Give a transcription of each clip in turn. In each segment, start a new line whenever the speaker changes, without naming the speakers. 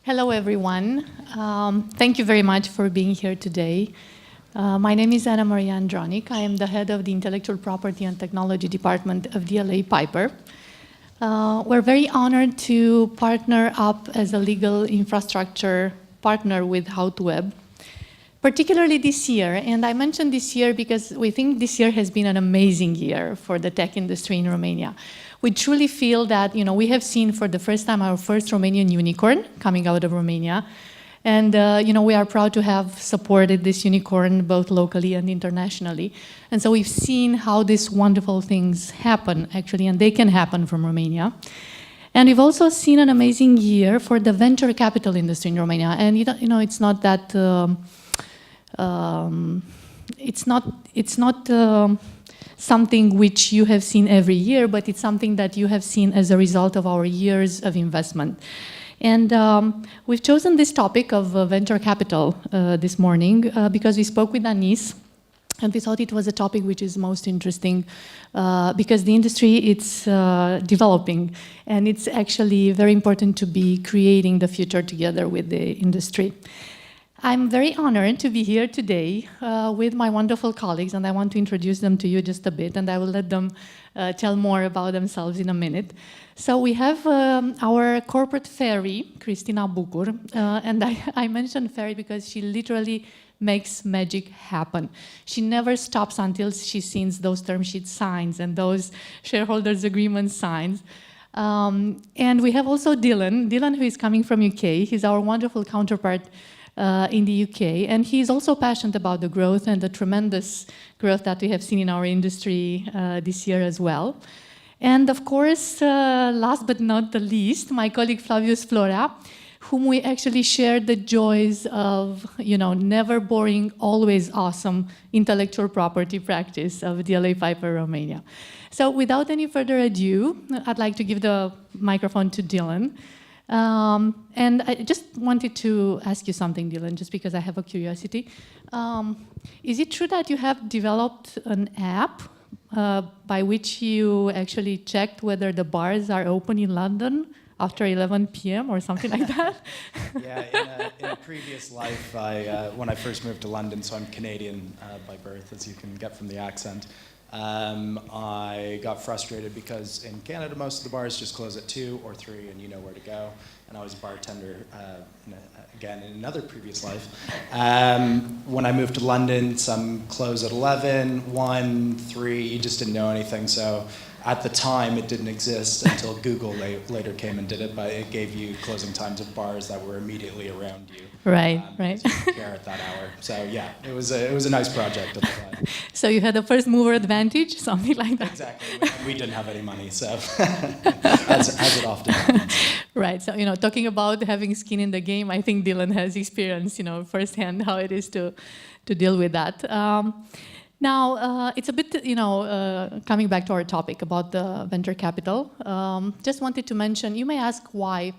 Hello, everyone. Thank you very much for being here today. My name is Anna Maria Andronic. I am the head of the Intellectual Property and Technology Department of DLA Piper. We're very honored to partner up as a legal infrastructure partner with How2Web, particularly this year. And I mentioned this year because we think this year has been an amazing year for the tech industry in Romania. We truly feel that, we have seen for the first time our first Romanian unicorn coming out of Romania. And, we are proud to have supported this unicorn both locally and internationally. And so we've seen how these wonderful things happen, actually, and they can happen from Romania. And we've also seen an amazing year for the venture capital industry in Romania. And, it's not that, it's not something which you have seen every year, but it's something that you have seen as a result of our years of investment. And we've chosen this topic of venture capital this morning because we spoke with Anis, and we thought it was a topic which is most interesting because the industry, it's developing, and it's actually very important to be creating the future together with the industry. I'm very honored to be here today with my wonderful colleagues, and I want to introduce them to you just a bit, and I will let them tell more about themselves in a minute. So we have our corporate fairy, Cristina Bucur, and I mentioned fairy because she literally makes magic happen. She never stops until she sees those term sheet signs and those shareholders agreement signs. And we have also Dylan, who is coming from UK. He's our wonderful counterpart in the UK, and he's also passionate about the growth and the tremendous growth that we have seen in our industry this year as well. And of course, last but not the least, my colleague Flavius Florea, whom we actually share the joys of, never boring, always awesome intellectual property practice of DLA Piper Romania. So without any further ado, I'd like to give the microphone to Dylan. And I just wanted to ask you something, Dylan, just because I have a curiosity. Is it true that you have developed an app by which you actually checked whether the bars are open in London after 11 p.m. or something like that?
Yeah, in a previous life, when I first moved to London, so I'm Canadian by birth, as you can get from the accent, I got frustrated because in Canada, most of the bars just close at 2 or 3 and you know where to go. And I was a bartender, again, in another previous life. When I moved to London, some close at 11, 1, 3, you just didn't know anything. So at the time, it didn't exist until Google later came and did it, but it gave you closing times of bars that were immediately around you.
Right.
You didn't care at that hour. So yeah, it was a nice project at the time.
So you had a first mover advantage, something like that.
Exactly. We didn't have any money, so as it often happens.
Right. So talking about having skin in the game, I think Dylan has experienced, firsthand how it is to deal with that. Now, it's a bit, coming back to our topic about the venture capital. Just wanted to mention, you may ask why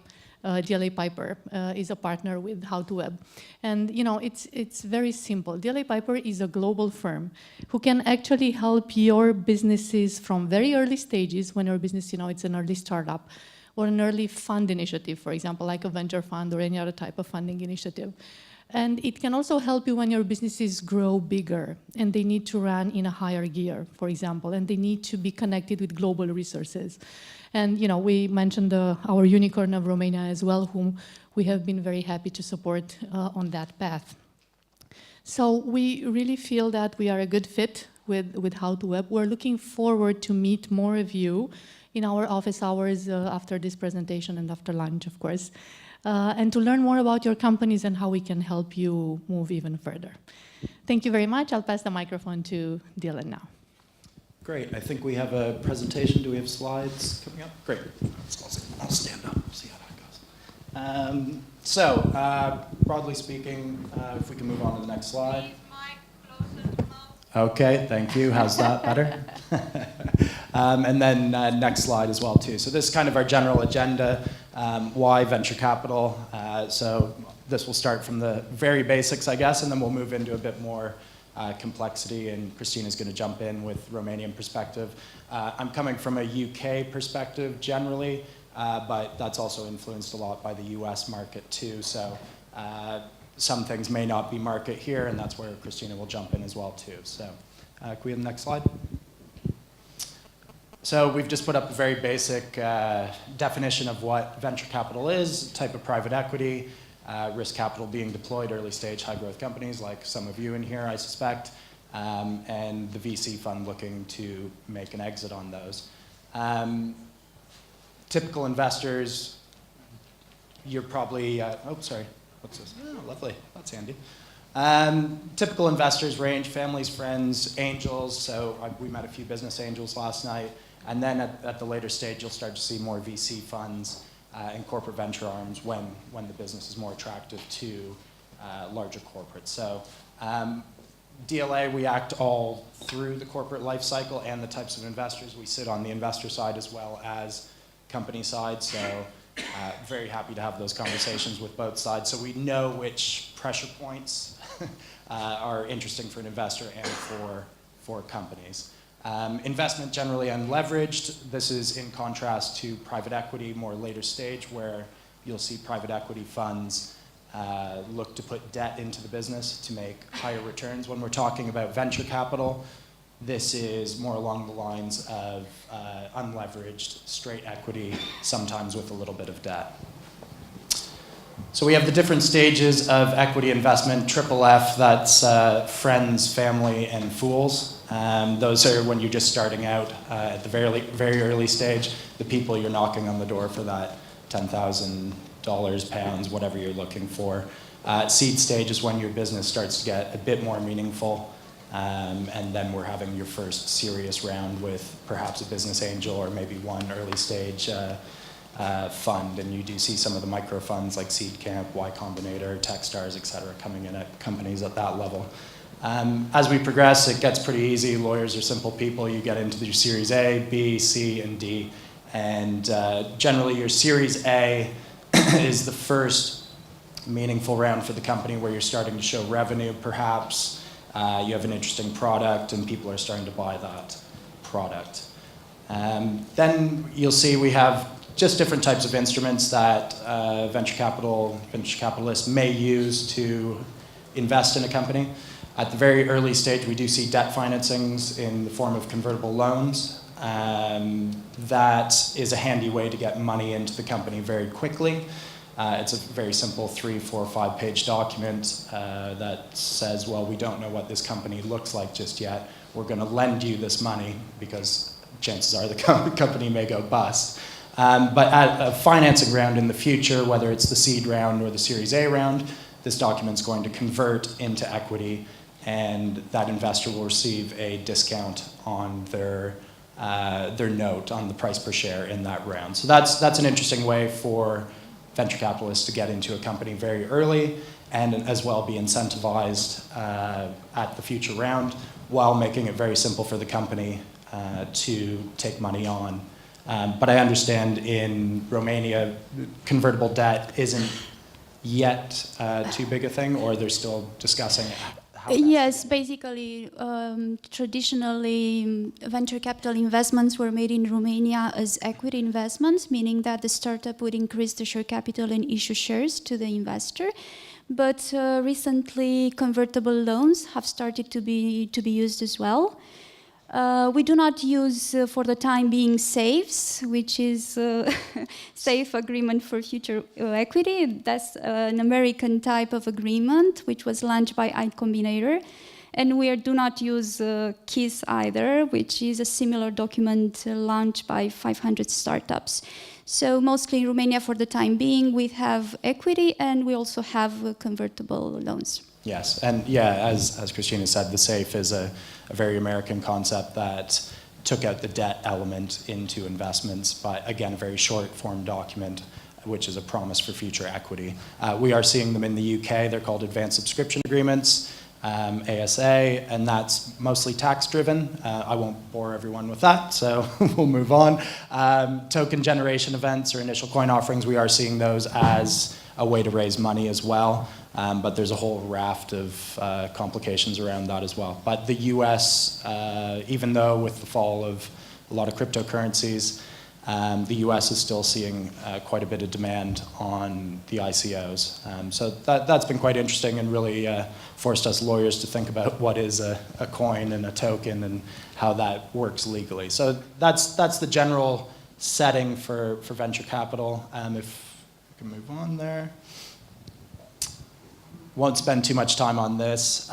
DLA Piper is a partner with How2Web. And, it's very simple. DLA Piper is a global firm who can actually help your businesses from very early stages when your business, it's an early startup or an early fund initiative, for example, like a venture fund or any other type of funding initiative. And it can also help you when your businesses grow bigger and they need to run in a higher gear, for example, and they need to be connected with global resources. And, we mentioned our unicorn of Romania as well, whom we have been very happy to support on that path. So we really feel that we are a good fit with How2Web. We're looking forward to meet more of you in our office hours after this presentation and after lunch, of course. And to learn more about your companies and how we can help you move even further. Thank you very much. I'll pass the microphone to Dylan now.
Great. I think we have a presentation. Do we have slides coming up? Great. I'll stand up. See how that goes. So, broadly speaking, if we can move on to the next slide. Okay, thank you. How's that? Better? And then next slide as well, too. So this is kind of our general agenda. Why venture capital? So this will start from the very basics, I guess, and then we'll move into a bit more complexity, and Cristina is going to jump in with Romanian perspective. I'm coming from a UK perspective generally. but that's also influenced a lot by the US market too. So some things may not be market here, and that's where Cristina will jump in as well too. So can we have the next slide? So we've just put up a very basic definition of what venture capital is, type of private equity, risk capital being deployed, early stage, high growth companies like some of you in here, I suspect, and the VC fund looking to make an exit on those. Typical investors, you're probably, oh, sorry, what's this? Oh, lovely, that's handy. Typical investors range families, friends, angels, so we met a few business angels last night, and then at the later stage, you'll start to see more VC funds and corporate venture arms when the business is more attractive to larger corporates. So DLA, we act all through the corporate life cycle and the types of investors. We sit on the investor side as well as company side, so very happy to have those conversations with both sides. So we know which pressure points are interesting for an investor and for companies. Investment generally unleveraged. This is in contrast to private equity, more later stage, where you'll see private equity funds look to put debt into the business to make higher returns. When we're talking about venture capital, this is more along the lines of unleveraged, straight equity, sometimes with a little bit of debt. So we have the different stages of equity investment. Triple F, that's friends, family, and fools. Those are when you're just starting out at the very early stage, the people you're knocking on the door for that $10,000, pounds, whatever you're looking for. Seed stage is when your business starts to get a bit more meaningful, and then we're having your first serious round with perhaps a business angel or maybe one early stage fund, and you do see some of the micro funds like Seed Camp, Y Combinator, Techstars, et cetera, coming in at companies at that level. As we progress, it gets pretty easy. Lawyers are simple people. You get into your Series A, B, C, and D. And generally, your Series A is the first meaningful round for the company where you're starting to show revenue, perhaps. You have an interesting product, and people are starting to buy that product. Then you'll see we have just different types of instruments that venture capitalists may use to invest in a company. At the very early stage, we do see debt financings in the form of convertible loans. That is a handy way to get money into the company very quickly. It's a very simple 3, 4, 5-page document that says, well, we don't know what this company looks like just yet. We're going to lend you this money because chances are the company may go bust. But at a financing round in the future, whether it's the seed round or the Series A round, this document's going to convert into equity, and that investor will receive a discount on their note, on the price per share in that round. So that's an interesting way for venture capitalists to get into a company very early and as well be incentivized at the future round while making it very simple for the company to take money on. But I understand in Romania, convertible debt isn't yet too big a thing, or they're still discussing it.
Yes, basically, traditionally, venture capital investments were made in Romania as equity investments, meaning that the startup would increase the share capital and issue shares to the investor. But recently, convertible loans have started to be used as well. We do not use, for the time being, SAFEs, which is Safe Agreement for Future Equity. That's an American type of agreement, which was launched by Y Combinator. And we do not use KISS either, which is a similar document launched by 500 startups. So mostly in Romania, for the time being, we have equity and we also have convertible loans.
Yes, and yeah, as Cristina said, the SAFE is a very American concept that took out the debt element into investments, but again, a very short form document, which is a promise for future equity. We are seeing them in the UK. They're called Advanced Subscription Agreements, ASA, and that's mostly tax driven. I won't bore everyone with that, so we'll move on. Token generation events or initial coin offerings, we are seeing those as a way to raise money as well. But there's a whole raft of complications around that as well. But the US, even though with the fall of a lot of cryptocurrencies, the US is still seeing quite a bit of demand on the ICOs. So that's been quite interesting and really forced us lawyers to think about what is a coin and a token and how that works legally. So that's the general setting for venture capital. If we can move on there. Won't spend too much time on this.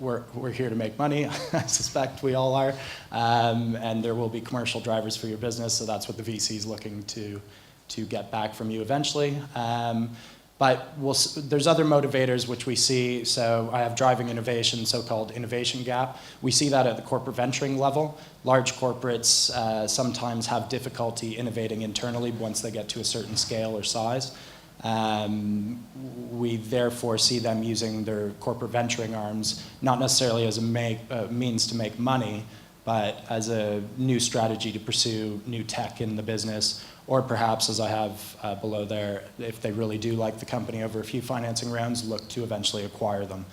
We're here to make money. I suspect we all are. And there will be commercial drivers for your business, so that's what the VC is looking to get back from you eventually. But there's other motivators which we see. So I have driving innovation, so-called innovation gap. We see that at the corporate venturing level. Large corporates sometimes have difficulty innovating internally once they get to a certain scale or size. We therefore see them using their corporate venturing arms, not necessarily as a means to make money, but as a new strategy to pursue new tech in the business, or perhaps, as I have below there, if they really do like the company over a few financing rounds, look to eventually acquire them.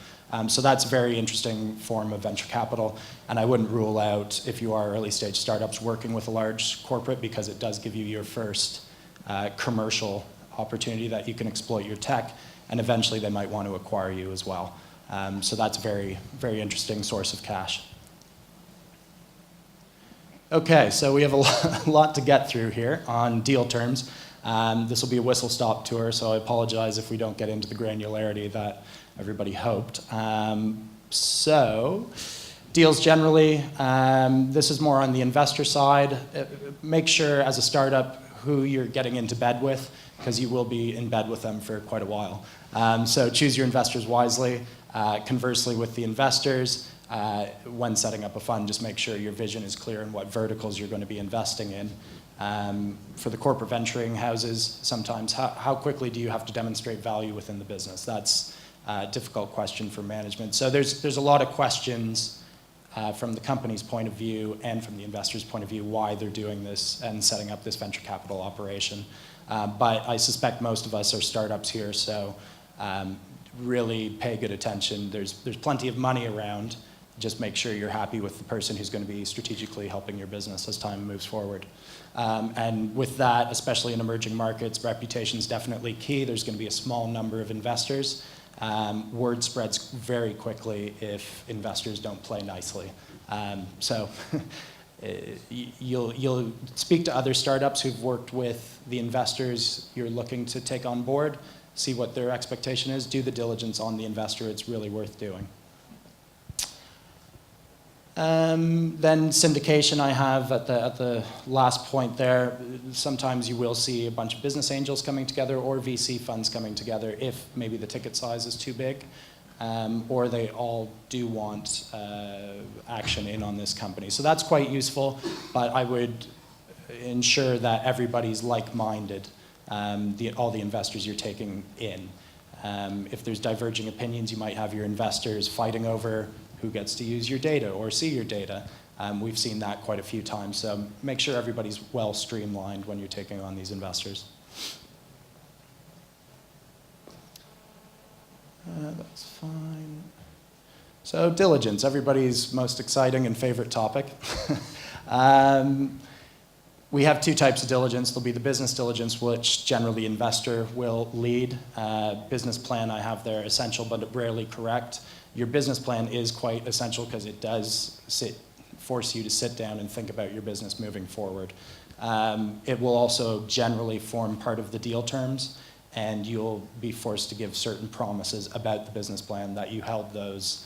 So that's a very interesting form of venture capital, and I wouldn't rule out, if you are early stage startups, working with a large corporate, because it does give you your first commercial opportunity that you can exploit your tech, and eventually they might want to acquire you as well. So that's a very, very interesting source of cash. Okay, so we have a lot to get through here on deal terms. This will be a whistle-stop tour, so I apologize if we don't get into the granularity that everybody hoped. So, deals generally, this is more on the investor side. Make sure as a startup who you're getting into bed with, because you will be in bed with them for quite a while. So choose your investors wisely. Conversely with the investors, when setting up a fund, just make sure your vision is clear in what verticals you're going to be investing in. For the corporate venturing houses, sometimes how quickly do you have to demonstrate value within the business? That's a difficult question for management. So there's a lot of questions from the company's point of view and from the investor's point of view why they're doing this and setting up this venture capital operation. But I suspect most of us are startups here, so really pay good attention. There's plenty of money around. Just make sure you're happy with the person who's going to be strategically helping your business as time moves forward. And with that, especially in emerging markets, reputation is definitely key. There's going to be a small number of investors. Word spreads very quickly if investors don't play nicely. So you'll speak to other startups who've worked with the investors you're looking to take on board, see what their expectation is, do the diligence on the investor. It's really worth doing. Then syndication I have at the last point there. Sometimes you will see a bunch of business angels coming together or VC funds coming together if maybe the ticket size is too big, or they all do want action in on this company. So that's quite useful, but I would ensure that everybody's like-minded, all the investors you're taking in. If there's diverging opinions, you might have your investors fighting over who gets to use your data or see your data. We've seen that quite a few times, so make sure everybody's well streamlined when you're taking on these investors. That's fine. So diligence, everybody's most exciting and favorite topic. We have two types of diligence. There'll be the business diligence, which generally investor will lead. Business plan I have there, essential but rarely correct. Your business plan is quite essential because it does force you to sit down and think about your business moving forward. It will also generally form part of the deal terms, and you'll be forced to give certain promises about the business plan that you held those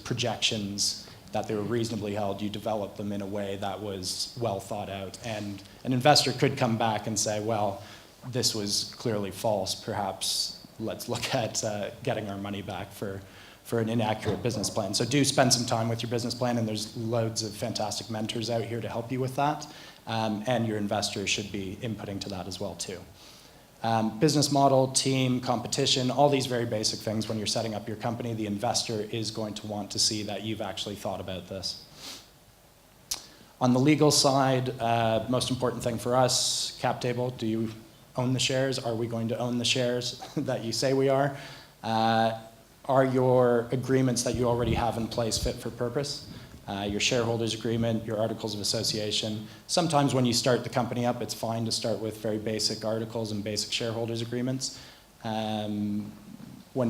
projections that they were reasonably held. You developed them in a way that was well thought out. And an investor could come back and say, well, this was clearly false. Perhaps let's look at getting our money back for an inaccurate business plan. So do spend some time with your business plan, and there's loads of fantastic mentors out here to help you with that. And your investors should be inputting to that as well too. Business model, team, competition, all these very basic things. When you're setting up your company, the investor is going to want to see that you've actually thought about this. On the legal side, most important thing for us, cap table. Do you own the shares? Are we going to own the shares that you say we are? Are your agreements that you already have in place fit for purpose? your shareholders agreement, your articles of association. Sometimes when you start the company up, it's fine to start with very basic articles and basic shareholders agreements. When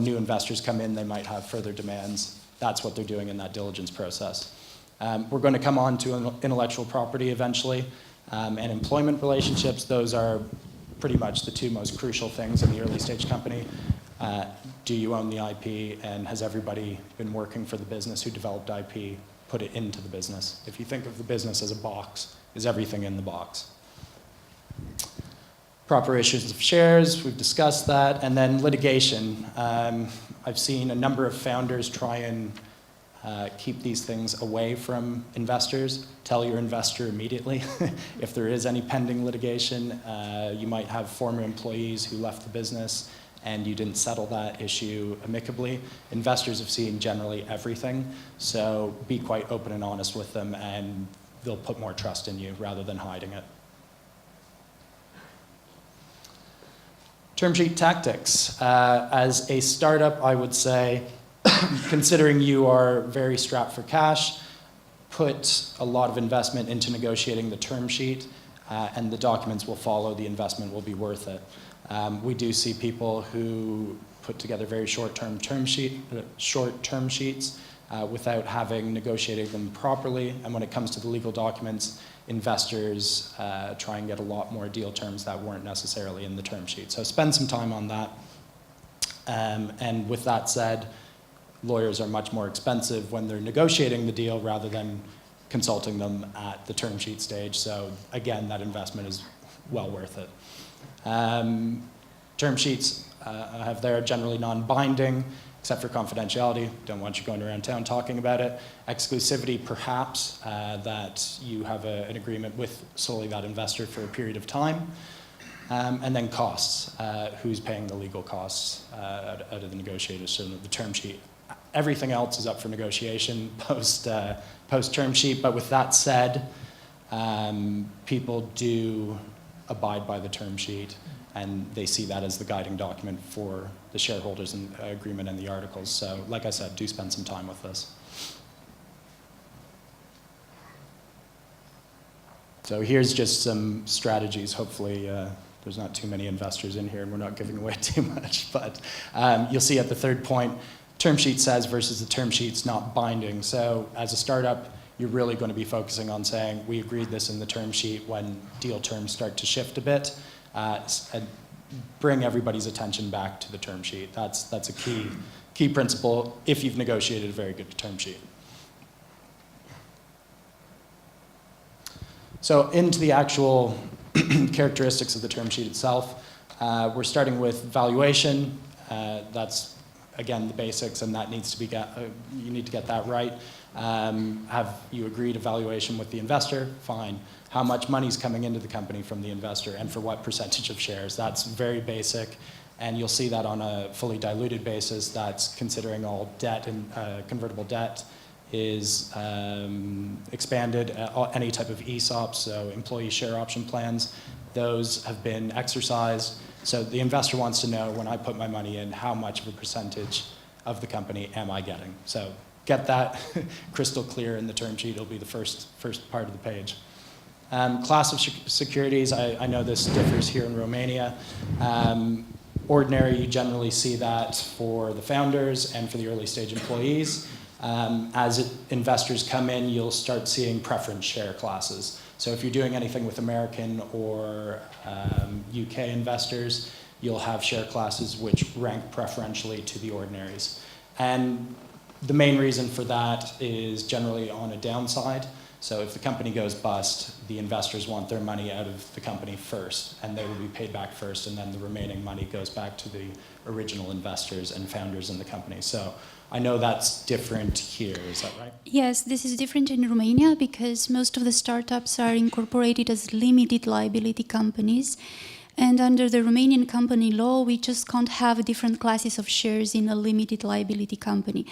new investors come in, they might have further demands. That's what they're doing in that diligence process. We're going to come on to intellectual property eventually, and employment relationships. Those are pretty much the two most crucial things in the early stage company. Do you own the IP, and has everybody been working for the business who developed IP, put it into the business? If you think of the business as a box, is everything in the box? Proper issues of shares, we've discussed that. And then litigation. I've seen a number of founders try and keep these things away from investors. Tell your investor immediately if there is any pending litigation. You might have former employees who left the business and you didn't settle that issue amicably. Investors have seen generally everything, so be quite open and honest with them, and they'll put more trust in you rather than hiding it. Term sheet tactics. As a startup, I would say, considering you are very strapped for cash, put a lot of investment into negotiating the term sheet, and the documents will follow. The investment will be worth it. We do see people who put together very short-term sheets without having negotiated them properly. And when it comes to the legal documents, investors try and get a lot more deal terms that weren't necessarily in the term sheet. So spend some time on that. And with that said, lawyers are much more expensive when they're negotiating the deal rather than consulting them at the term sheet stage. So again, that investment is well worth it. Term sheets I have there generally non-binding, except for confidentiality. Don't want you going around town talking about it. Exclusivity, perhaps, that you have an agreement with solely that investor for a period of time. And then costs, who's paying the legal costs out of the negotiation of the term sheet. Everything else is up for negotiation post-term sheet, but with that said, people do abide by the term sheet, and they see that as the guiding document for the shareholders and agreement and the articles. So, like I said, do spend some time with this. So here's just some strategies. Hopefully there's not too many investors in here and we're not giving away too much, but you'll see at the third point, term sheet says versus the term sheet's not binding. So as a startup, you're really going to be focusing on saying, we agreed this in the term sheet when deal terms start to shift a bit, and bring everybody's attention back to the term sheet. That's a key principle if you've negotiated a very good term sheet. So into the actual characteristics of the term sheet itself, we're starting with valuation. That's, again, the basics, and that needs to be you need to get that right. Have you agreed a valuation with the investor? Fine. How much money is coming into the company from the investor, and for what percentage of shares? That's very basic, and you'll see that on a fully diluted basis. That's considering all debt and convertible debt is expanded, any type of ESOPs, so employee share option plans, those have been exercised. So the investor wants to know, when I put my money in, how much of a percentage of the company am I getting? So get that crystal clear in the term sheet. It'll be the first part of the page. Class of securities, I know this differs here in Romania. Ordinary, you generally see that for the founders and for the early stage employees. As investors come in, you'll start seeing preference share classes. So if you're doing anything with American or UK investors, you'll have share classes which rank preferentially to the ordinaries. And the main reason for that is generally on a downside. So if the company goes bust, the investors want their money out of the company first, and they will be paid back first, and then the remaining money goes back to the original investors and founders in the company. So I know that's different here, is that right?
Yes, this is different in Romania because most of the startups are incorporated as limited liability companies. And under the Romanian company law, we just can't have different classes of shares in a limited liability company.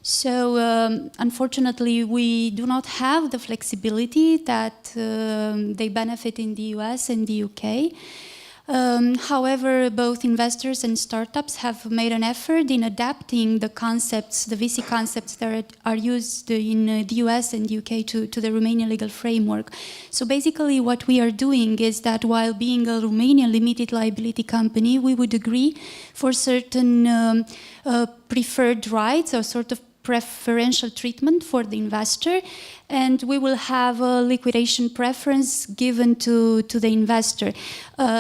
So unfortunately, we do not have the flexibility that they benefit in the US and the UK. However, both investors and startups have made an effort in adapting the concepts, the VC concepts that are used in the US and UK to the Romanian legal framework. So basically what we are doing is that while being a Romanian limited liability company, we would agree for certain preferred rights or sort of preferential treatment for the investor, and we will have a liquidation preference given to the investor.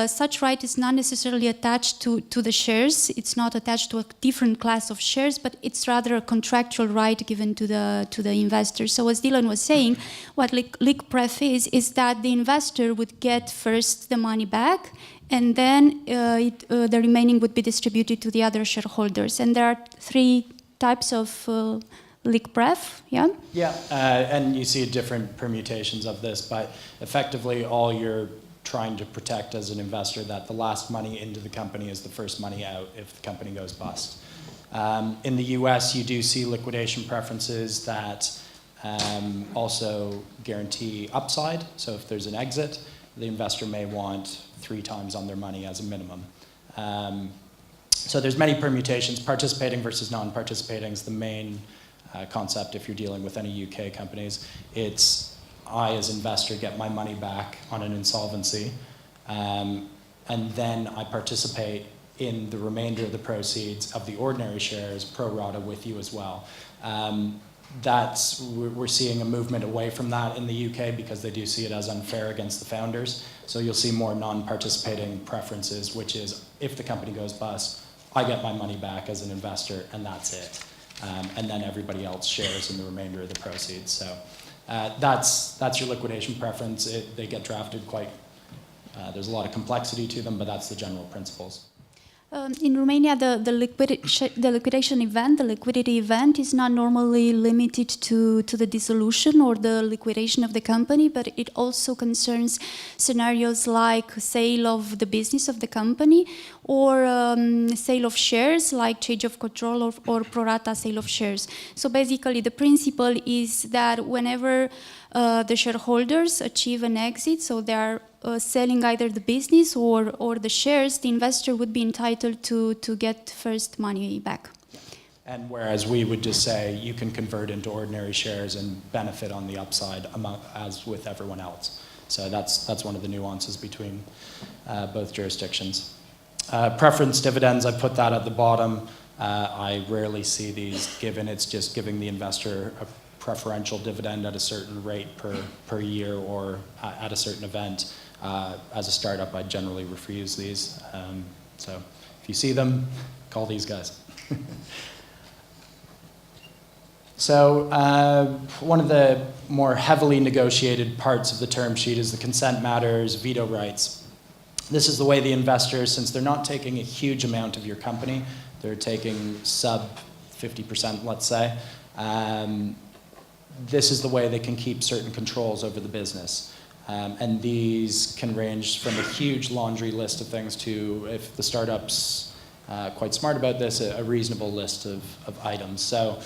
Such right is not necessarily attached to the shares. It's not attached to a different class of shares, but it's rather a contractual right given to the investor. So as Dylan was saying, what liq pref is that the investor would get first the money back, and then the remaining would be distributed to the other shareholders. And there are three types of liq pref, yeah?
Yeah, and you see different permutations of this, but effectively all you're trying to protect as an investor that the last money into the company is the first money out if the company goes bust. In the US, you do see liquidation preferences that also guarantee upside. So if there's an exit, the investor may want 3 times on their money as a minimum. So there's many permutations. Participating versus non-participating is the main concept if you're dealing with any UK companies. It's I, as investor, get my money back on an insolvency, and then I participate in the remainder of the proceeds of the ordinary shares pro rata with you as well. We're seeing a movement away from that in the UK because they do see it as unfair against the founders. So you'll see more non-participating preferences, which is if the company goes bust, I get my money back as an investor, and that's it. And then everybody else shares in the remainder of the proceeds. So that's your liquidation preference. They get drafted quite, there's a lot of complexity to them, but that's the general principles.
In Romania, the liquidation event, the liquidity event, is not normally limited to the dissolution or the liquidation of the company, but it also concerns scenarios like sale of the business of the company or sale of shares, like change of control or pro rata sale of shares. So basically, the principle is that whenever the shareholders achieve an exit, so they are selling either the business or the shares, the investor would be entitled to get first money back.
And whereas we would just say you can convert into ordinary shares and benefit on the upside as with everyone else. So that's one of the nuances between both jurisdictions. Preference dividends, I put that at the bottom. I rarely see these given. It's just giving the investor a preferential dividend at a certain rate per year or at a certain event. As a startup, I generally refuse these. So if you see them, call these guys. So one of the more heavily negotiated parts of the term sheet is the consent matters, veto rights. This is the way the investors, since they're not taking a huge amount of your company, they're taking sub 50%, let's say, this is the way they can keep certain controls over the business. And these can range from a huge laundry list of things to, if the startup's quite smart about this, a reasonable list of items. So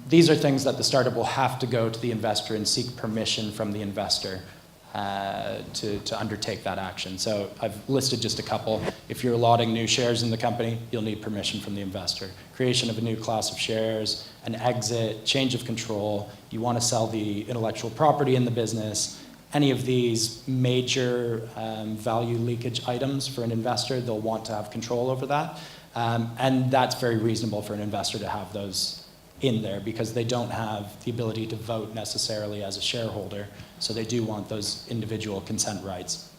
these are things that the startup will have to go to the investor and seek permission from the investor to undertake that action. So I've listed just a couple. If you're allotting new shares in the company, you'll need permission from the investor. Creation of a new class of shares, an exit, change of control, you want to sell the intellectual property in the business, any of these major value leakage items for an investor, they'll want to have control over that. And that's very reasonable for an investor to have those in there because they don't have the ability to vote necessarily as a shareholder. So they do want those individual consent rights.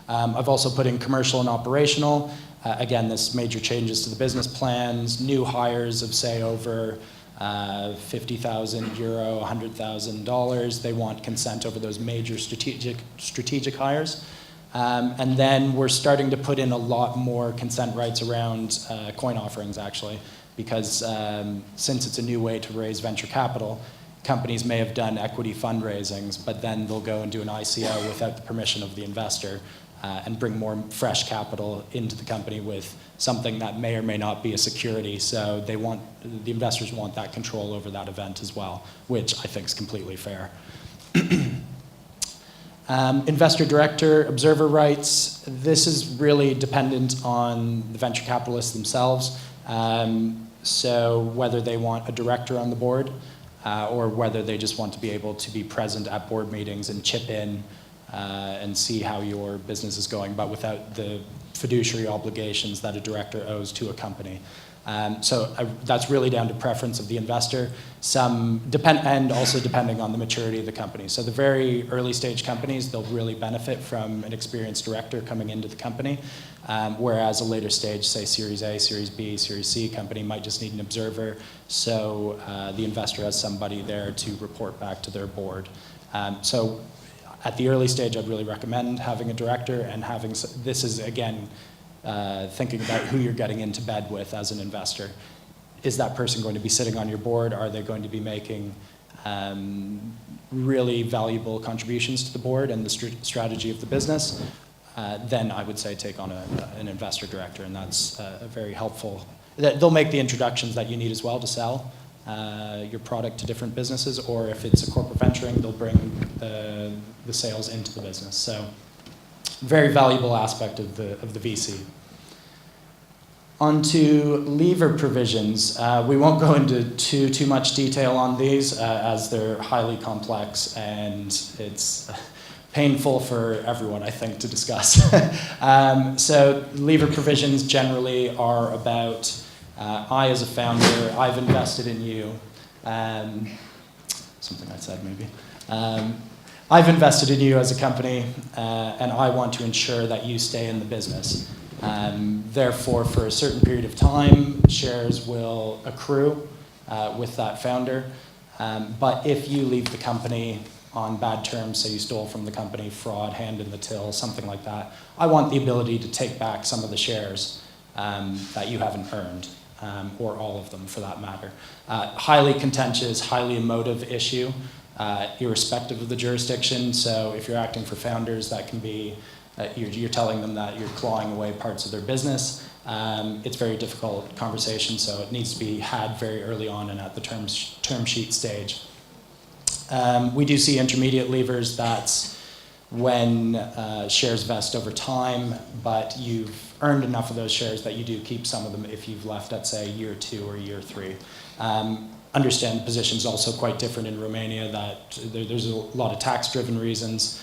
I've also put in commercial and operational. Again, this major changes to the business plans, new hires of say over 50,000 euro, $100,000. They want consent over those major strategic hires. And then we're starting to put in a lot more consent rights around coin offerings actually, because since it's a new way to raise venture capital, companies may have done equity fundraisings, but then they'll go and do an ICO without the permission of the investor and bring more fresh capital into the company with something that may or may not be a security. So the investors want that control over that event as well, which I think is completely fair. Investor director, observer rights, this is really dependent on the venture capitalists themselves. So whether they want a director on the board or whether they just want to be able to be present at board meetings and chip in and see how your business is going, but without the fiduciary obligations that a director owes to a company. That's really down to preference of the investor. And also depending on the maturity of the company. So the very early stage companies, they'll really benefit from an experienced director coming into the company, whereas a later stage, say Series A, Series B, Series C company might just need an observer. So the investor has somebody there to report back to their board. So at the early stage, I'd really recommend having a director and having, this is again, thinking about who you're getting into bed with as an investor. Is that person going to be sitting on your board? Are they going to be making really valuable contributions to the board and the strategy of the business? Then I would say take on an investor director, and that's a very helpful. They'll make the introductions that you need as well to sell your product to different businesses, or if it's a corporate venturing, they'll bring the sales into the business. So very valuable aspect of the VC. On to lever provisions. We won't go into too much detail on these as they're highly complex and it's painful for everyone, I think, to discuss. So lever provisions generally are about I as a founder, I've invested in you. Something I said maybe. I've invested in you as a company and I want to ensure that you stay in the business. Therefore, for a certain period of time, shares will accrue with that founder. But if you leave the company on bad terms, say you stole from the company, fraud, hand in the till, something like that, I want the ability to take back some of the shares that you haven't earned, or all of them for that matter. Highly contentious, highly emotive issue, irrespective of the jurisdiction. So if you're acting for founders, that can be you're telling them that you're clawing away parts of their business. It's a very difficult conversation, so it needs to be had very early on and at the term sheet stage. We do see intermediate levers. That's when shares vest over time, but you've earned enough of those shares that you do keep some of them if you've left at, say, year 2 or year 3. Understand the position is also quite different in Romania, that there's a lot of tax-driven reasons.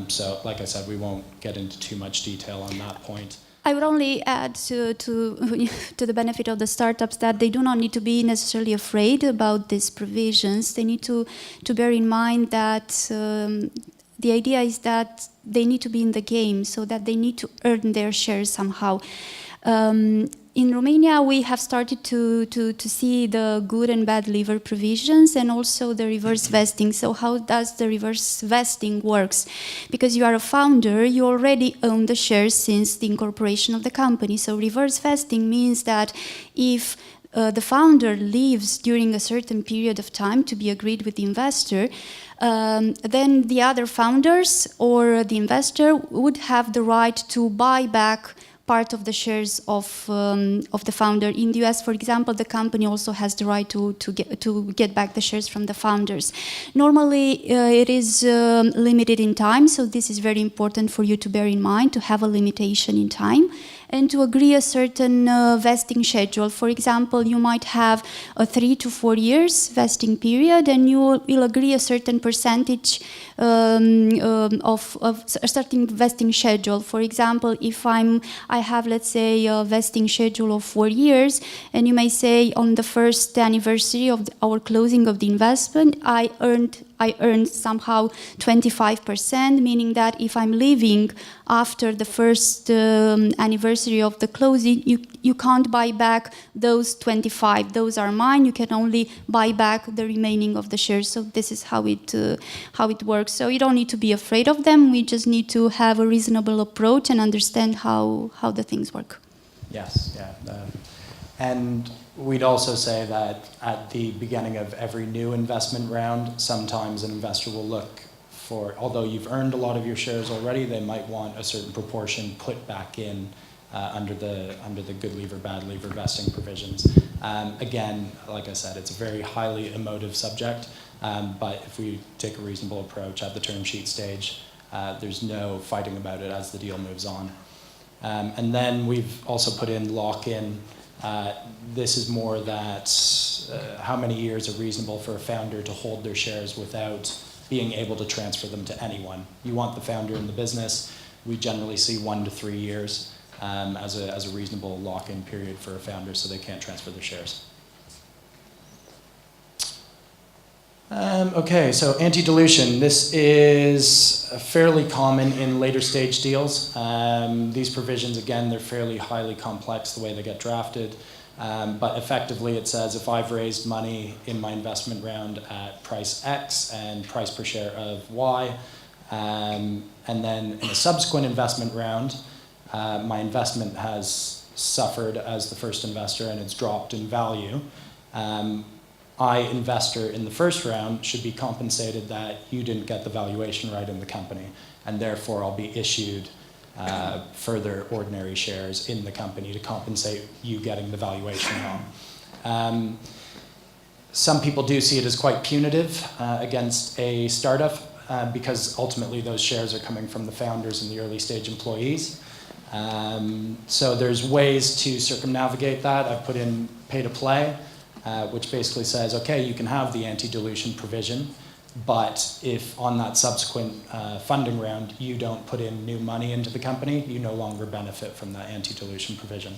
So, like I said, we won't get into too much detail on that point.
I would only add to the benefit of the startups that they do not need to be necessarily afraid about these provisions. They need to bear in mind that the idea is that they need to be in the game, so that they need to earn their shares somehow. In Romania, we have started to see the good and bad lever provisions and also the reverse vesting. So how does the reverse vesting works? Because you are a founder, you already own the shares since the incorporation of the company. So reverse vesting means that if the founder leaves during a certain period of time to be agreed with the investor, then the other founders or the investor would have the right to buy back part of the shares of the founder. In the US, for example, the company also has the right to get back the shares from the founders. Normally, it is limited in time, so this is very important for you to bear in mind, to have a limitation in time and to agree a certain vesting schedule. For example, you might have a 3 to 4 years vesting period, and you will agree a certain percentage of a certain vesting schedule. For example, if I have, let's say, a vesting schedule of 4 years, and you may say on the first anniversary of our closing of the investment, I earned somehow 25%, meaning that if I'm leaving after the first anniversary of the closing, you can't buy back those 25. Those are mine. You can only buy back the remaining of the shares. So this is how it works. So you don't need to be afraid of them. We just need to have a reasonable approach and understand how the things work.
Yes, yeah. And we'd also say that at the beginning of every new investment round, sometimes an investor will look for, although you've earned a lot of your shares already, they might want a certain proportion put back in under the good lever, bad lever vesting provisions. Again, like I said, it's a very highly emotive subject, but if we take a reasonable approach at the term sheet stage, There's no fighting about it as the deal moves on. And then we've also put in lock-in. This is more that how many years are reasonable for a founder to hold their shares without being able to transfer them to anyone. You want the founder in the business. We generally see 1 to 3 years as a reasonable lock-in period for a founder so they can't transfer their shares. Okay, so anti-dilution. This is fairly common in later stage deals. These provisions, again, they're fairly highly complex the way they get drafted. But effectively it says if I've raised money in my investment round at price X and price per share of Y, and then in a subsequent investment round, my investment has suffered as the first investor and it's dropped in value. I, investor in the first round, should be compensated that you didn't get the valuation right in the company, and therefore I'll be issued further ordinary shares in the company to compensate you getting the valuation wrong. Some people do see it as quite punitive against a startup because ultimately those shares are coming from the founders and the early stage employees. So there's ways to circumnavigate that. I've put in pay to play. Which basically says, okay, you can have the anti-dilution provision, but if on that subsequent funding round you don't put in new money into the company, you no longer benefit from that anti-dilution provision.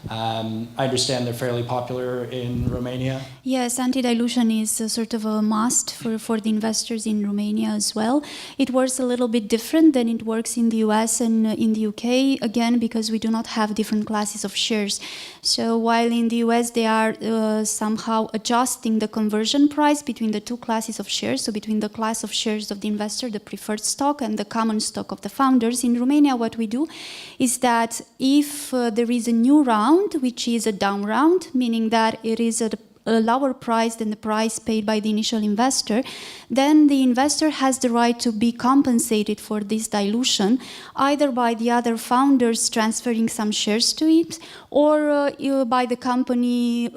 I understand they're fairly popular in Romania.
Yes, anti-dilution is a sort of a must for the investors in Romania as well. It works a little bit different than it works in the US and in the UK, again, because we do not have different classes of shares. So while in the US they are somehow adjusting the conversion price between the two classes of shares, so between the class of shares of the investor, the preferred stock, and the common stock of the founders, in Romania what we do is that if there is a new round, which is a down round, meaning that it is at a lower price than the price paid by the initial investor, then the investor has the right to be compensated for this dilution, either by the other founders transferring some shares to it, or by the company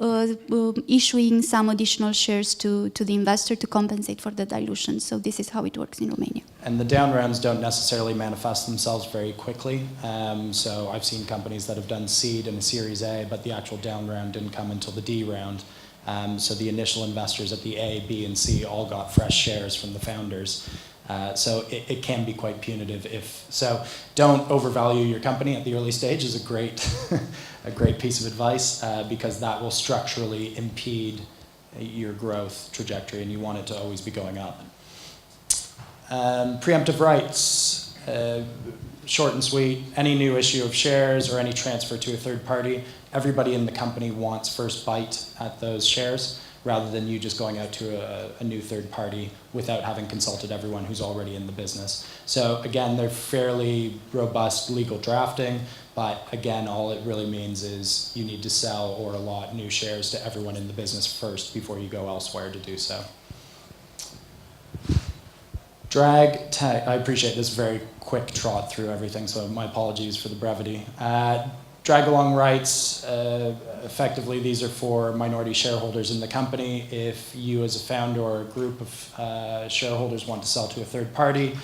issuing some additional shares to the investor to compensate for the dilution. So this is how it works in Romania.
And the down rounds don't necessarily manifest themselves very quickly. So I've seen companies that have done seed and a Series A, but the actual down round didn't come until the D round. So the initial investors at the A, B, and C all got fresh shares from the founders. So it can be quite punitive. So don't overvalue your company at the early stage is a great piece of advice because that will structurally impede your growth trajectory and you want it to always be going up. Preemptive rights, short and sweet, any new issue of shares or any transfer to a third party, everybody in the company wants first bite at those shares rather than you just going out to a new third party without having consulted everyone who's already in the business. So again, they're fairly robust legal drafting, but again, all it really means is you need to sell or allot new shares to everyone in the business first before you go elsewhere to do so. Drag tag, I appreciate this very quick trot through everything, so my apologies for the brevity. Drag along rights, effectively these are for minority shareholders in the company. If you as a founder or a group of shareholders want to sell to a third party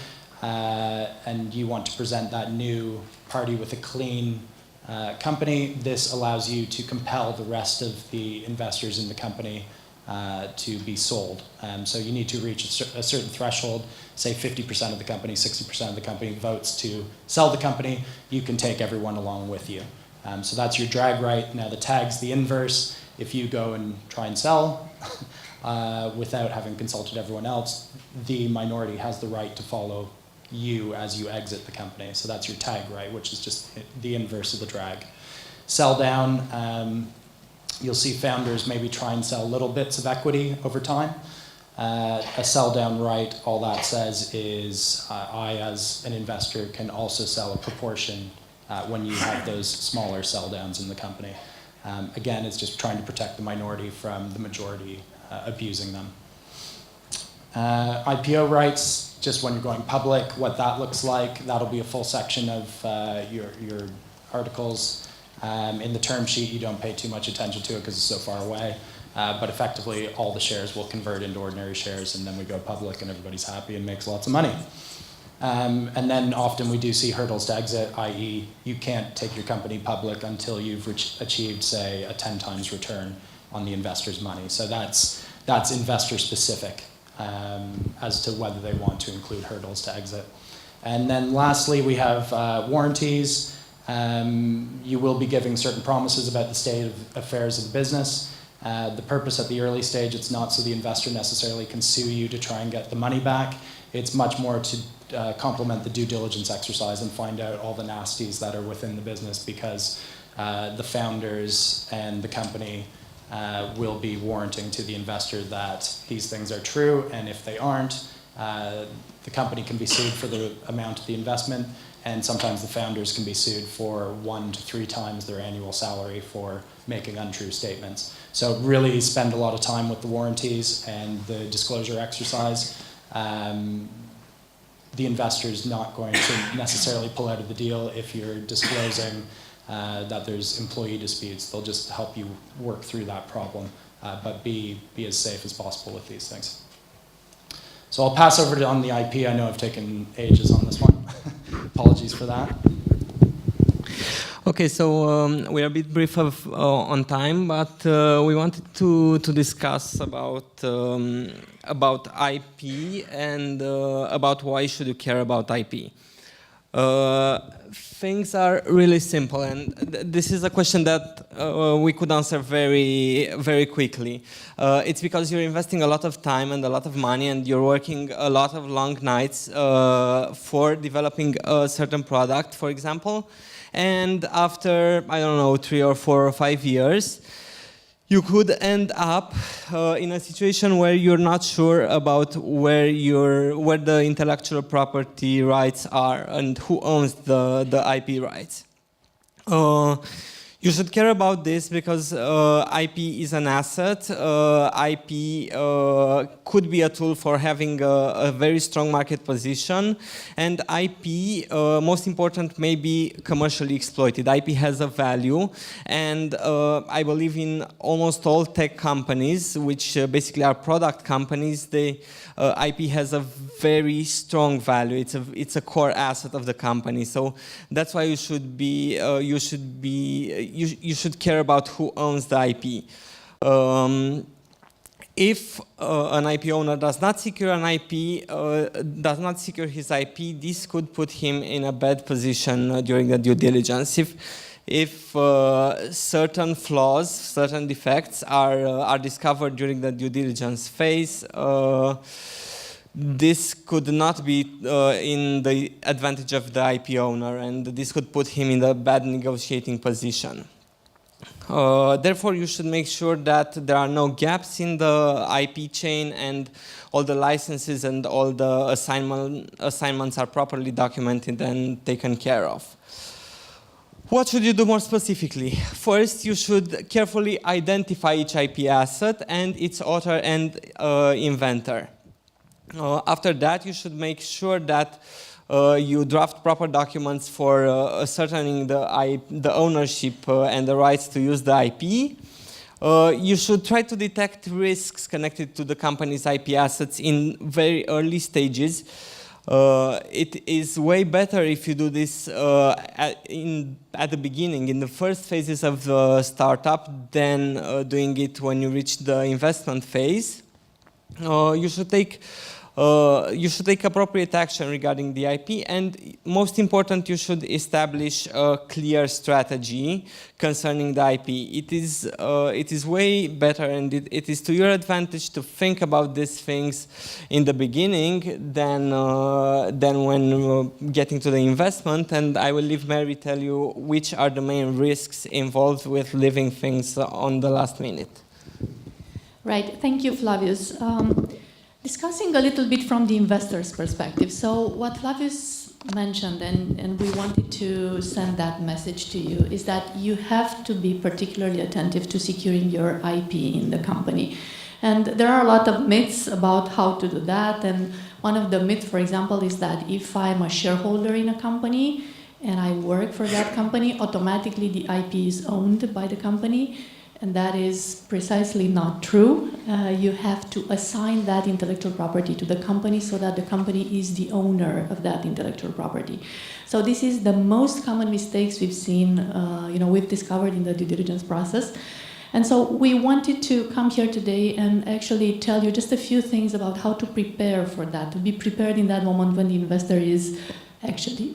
and you want to present that new party with a clean company, this allows you to compel the rest of the investors in the company to be sold. So you need to reach a certain threshold, say 50% of the company, 60% of the company votes to sell the company, you can take everyone along with you. So that's your drag right. Now the tag's the inverse. If you go and try and sell without having consulted everyone else, the minority has the right to follow you as you exit the company. So that's your tag right, which is just the inverse of the drag. Sell down, you'll see founders maybe try and sell little bits of equity over time. A sell down right, all that says is I as an investor can also sell a proportion when you have those smaller sell downs in the company. Again, it's just trying to protect the minority from the majority abusing them. IPO rights, just when you're going public, what that looks like, that'll be a full section of your articles. In the term sheet, you don't pay too much attention to it because it's so far away. But effectively, all the shares will convert into ordinary shares, and then we go public, and everybody's happy and makes lots of money. And then often we do see hurdles to exit, i.e. you can't take your company public until you've achieved, say, a 10 times return on the investor's money. So that's investor specific as to whether they want to include hurdles to exit. And then lastly, we have warranties. You will be giving certain promises about the state of affairs of the business. The purpose at the early stage, it's not so the investor necessarily can sue you to try and get the money back. It's much more to complement the due diligence exercise and find out all the nasties that are within the business, because the founders and the company will be warranting to the investor that these things are true, and if they aren't, the company can be sued for the amount of the investment, and sometimes the founders can be sued for 1 to 3 times their annual salary for making untrue statements. So really spend a lot of time with the warranties and the disclosure exercise. The investor's not going to necessarily pull out of the deal if you're disclosing that there's employee disputes. They'll just help you work through that problem, but be as safe as possible with these things. So I'll pass over on the IP. I know I've taken ages on this one. Apologies for that.
Okay, so we are a bit brief on time, but we wanted to discuss about IP and about why should you care about IP. Things are really simple, and this is a question that we could answer very, very quickly. It's because you're investing a lot of time and a lot of money, and you're working a lot of long nights for developing a certain product, for example. And after, I don't know, 3 or 4 or 5 years, you could end up in a situation where you're not sure about where the intellectual property rights are and who owns the IP rights. You should care about this because IP is an asset. IP could be a tool for having a very strong market position, and IP, most important, may be commercially exploited. IP has a value, and I believe in almost all tech companies, which basically are product companies, IP has a very strong value. It's a core asset of the company. So that's why you should care about who owns the IP. If an IP owner does not secure his IP, this could put him in a bad position during the due diligence. If certain flaws, certain defects are discovered during the due diligence phase, this could not be in the advantage of the IP owner, and this could put him in a bad negotiating position. Therefore, you should make sure that there are no gaps in the IP chain, and all the licenses and all the assignments are properly documented and taken care of. What should you do more specifically? First, you should carefully identify each IP asset and its author and inventor. After that, you should make sure that you draft proper documents for ascertaining the ownership and the rights to use the IP. You should try to detect risks connected to the company's IP assets in very early stages. It is way better if you do this at the beginning, in the first phases of the startup, than doing it when you reach the investment phase. You should take appropriate action regarding the IP, and most important, you should establish a clear strategy concerning the IP. It is way better, and it is to your advantage to think about these things in the beginning than when getting to the investment. And I will leave Mary tell you which are the main risks involved with leaving things on the last minute.
Right. Thank you, Flavius. Discussing a little bit from the investor's perspective. So what Flavius mentioned, and we wanted to send that message to you, is that you have to be particularly attentive to securing your IP in the company. And there are a lot of myths about how to do that. And one of the myths, for example, is that if I'm a shareholder in a company and I work for that company, automatically the IP is owned by the company. And that is precisely not true. You have to assign that intellectual property to the company so that the company is the owner of that intellectual property. So this is the most common mistakes we've seen, we've discovered in the due diligence process. And so we wanted to come here today and actually tell you just a few things about how to prepare for that, to be prepared in that moment when the investor is actually,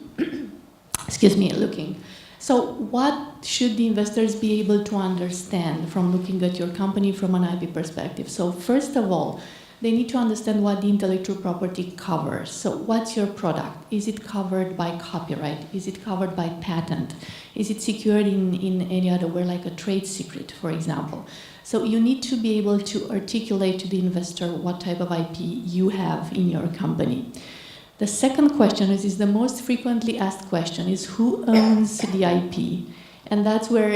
looking. So what should the investors be able to understand from looking at your company from an IP perspective? So first of all, they need to understand what the intellectual property covers. So what's your product? Is it covered by copyright? Is it covered by patent? Is it secured in any other way, like a trade secret, for example? So you need to be able to articulate to the investor what type of IP you have in your company. The second question is the most frequently asked question, is who owns the IP? And that's where,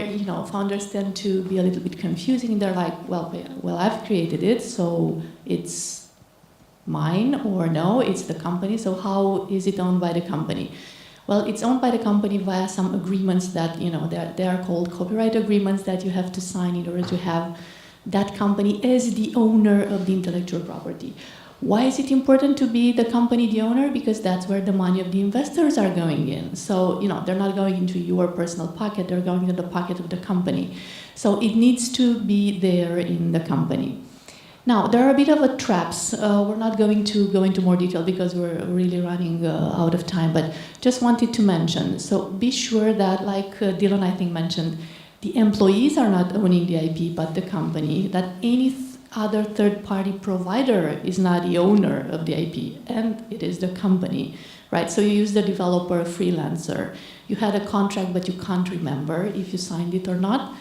founders tend to be a little bit confusing. They're like, well, I've created it, so it's mine, or no, it's the company, so how is it owned by the company? Well, it's owned by the company via some agreements that, they are called copyright agreements that you have to sign in order to have that company as the owner of the intellectual property. Why is it important to be the company the owner? Because that's where the money of the investors are going in. So, they're not going into your personal pocket, they're going into the pocket of the company. So it needs to be there in the company. Now, there are a bit of a traps. We're not going to go into more detail because we're really running out of time, but just wanted to mention. So be sure that, like Dylan, I think, mentioned, the employees are not owning the IP, but the company, that any other third-party provider is not the owner of the IP, and it is the company, right? So you use the developer, freelancer. You had a contract, but you can't remember if you signed it or not.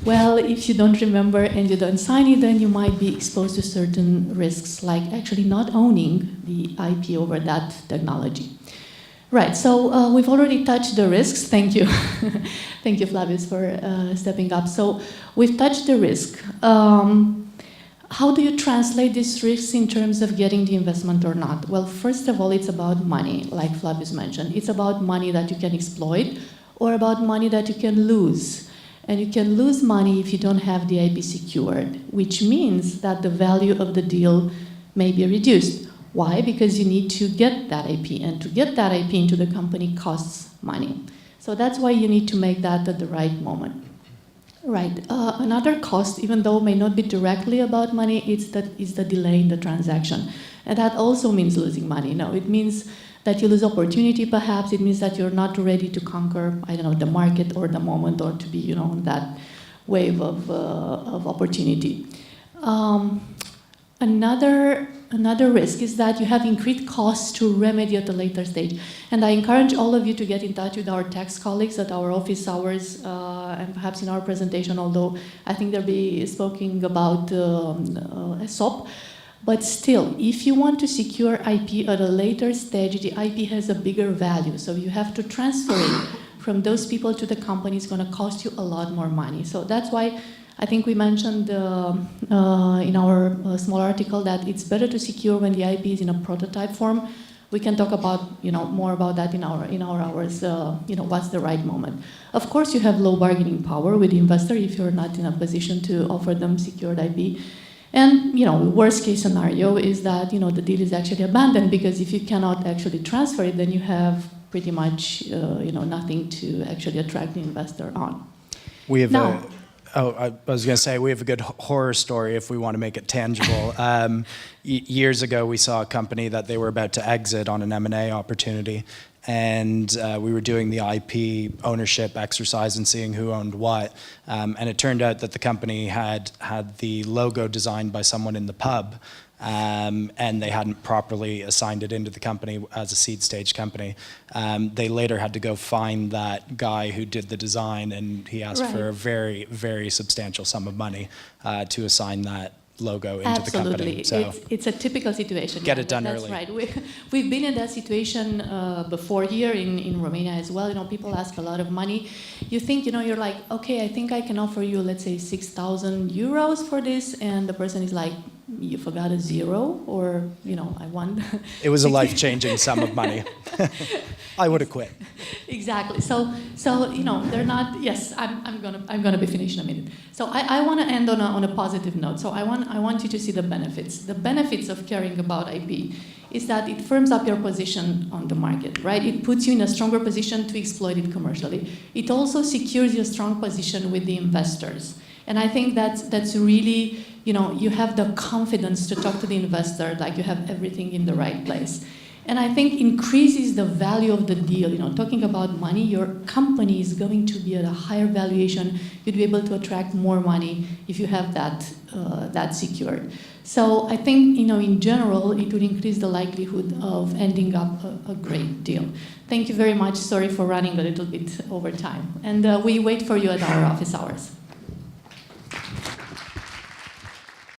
Well, if you don't remember and you don't sign it, then you might be exposed to certain risks, like actually not owning the IP over that technology. Right, so we've already touched the risks. Thank you. Thank you, Flavius, for stepping up. So we've touched the risk. How do you translate these risks in terms of getting the investment or not? Well, first of all, it's about money, like Flavius mentioned. It's about money that you can exploit or about money that you can lose. And you can lose money if you don't have the IP secured, which means that the value of the deal may be reduced. Why? Because you need to get that IP, and to get that IP into the company costs money. So that's why you need to make that at the right moment. Right. Another cost, even though may not be directly about money, is the delay in the transaction. And that also means losing money. No, it means that you lose opportunity, perhaps. It means that you're not ready to conquer, the market or the moment, or to be, on that wave of opportunity. Another risk is that you have increased costs to remedy at a later stage. And I encourage all of you to get in touch with our tax colleagues at our office hours and perhaps in our presentation, although I think they'll be speaking about ESOP. But still, if you want to secure IP at a later stage, the IP has a bigger value. So you have to transfer it from those people to the company. It's going to cost you a lot more money. So that's why I think we mentioned in our small article that it's better to secure when the IP is in a prototype form. We can talk about more about that in our hours. What's the right moment? Of course, you have low bargaining power with the investor if you're not in a position to offer them secured IP. And worst case scenario is that the deal is actually abandoned, because if you cannot actually transfer it, then you have pretty much nothing to actually attract the investor on.
We have I was going to say, we have a good horror story if we want to make it tangible. Years ago, we saw a company that they were about to exit on an M&A opportunity, and we were doing the IP ownership exercise and seeing who owned what. And it turned out that the company had the logo designed by someone in the pub, and they hadn't properly assigned it into the company as a seed stage company. They later had to go find that guy who did the design, and he asked for a very, very substantial sum of money to assign that logo into the company. So
it's a typical situation.
Get it done
that's
early.
That's right. We've been in that situation before here in Romania as well. People ask a lot of money. You think, you're like, okay, I think I can offer you, let's say, 6,000 euros for this, and the person is like, you forgot a zero, or I won.
It was a life-changing sum of money. I would have quit.
Exactly. So you know, they're not. Yes, I'm gonna be finished in a minute. So I want to end on a positive note. So I want you to see the benefits. The benefits of caring about IP is that it firms up your position on the market, right? It puts you in a stronger position to exploit it commercially. It also secures your strong position with the investors. And I think that's really, you know, you have the confidence to talk to the investor like you have everything in the right place. And I think increases the value of the deal. You know, talking about money, your company is going to be at a higher valuation. You'd be able to attract more money if you have that secured. So I think, you know, in general, it would increase the likelihood of ending up a great deal. Thank you very much. Sorry for running a little bit over time. And we wait for you at our office hours.